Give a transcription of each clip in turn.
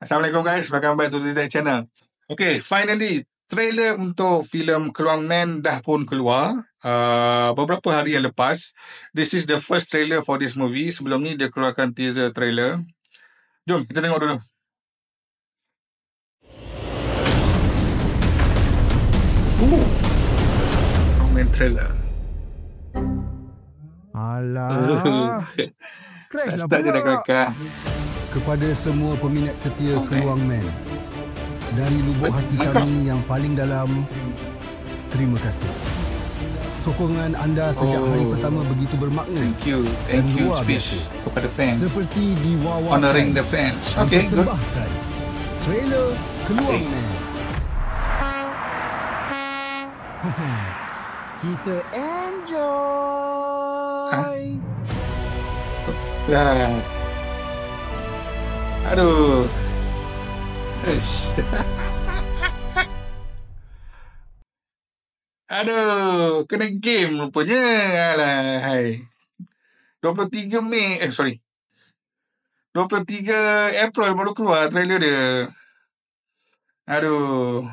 Assalamualaikum guys, welcome back to the Zizek channel. Okay, finally trailer untuk filem Keluang Man dah pun keluar beberapa hari yang lepas. This is the first trailer for this movie. Sebelum ni dia keluarkan teaser trailer. Jom kita tengok dulu. Keluang Man trailer. Alah, crash lah Start je dah pula. kelakar. Kepada semua peminat setia Keluang Man, dari lubuk hati kami yang paling dalam, terima kasih. Sokongan anda sejak hari pertama begitu bermakna. Thank you luar speech biasa. kepada fans. Seperti diwawakan Honoring the fans. dan Okay, good. persembahkan trailer Keluang Man. Kita enjoy. Lah. Aduh. Ish. Aduh, kena game rupanya. Alah, hai. 23 Mei, 23 April baru keluar trailer dia. Aduh.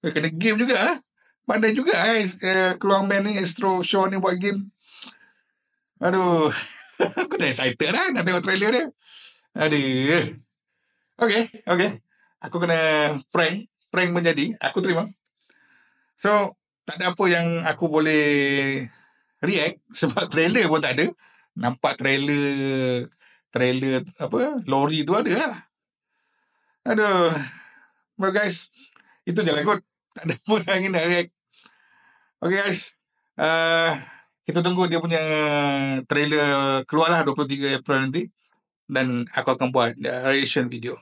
Kena game juga ah. Pandai juga Keluang Man ni, Astro Show ni buat game. Aduh. Aku dah excited lah nak tengok trailer dia. Aduh. Okay. Aku kena prank menjadi. Aku terima. So, tak ada apa yang aku boleh react sebab trailer pun tak ada. Nampak trailer apa, lori tu ada lah. Aduh. Well guys, itu je lah kot. Tak ada pun lagi nak react. Okay guys. Kita tunggu dia punya trailer keluar lah 23 April nanti. Dan aku akan buat reaction video.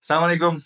Assalamualaikum.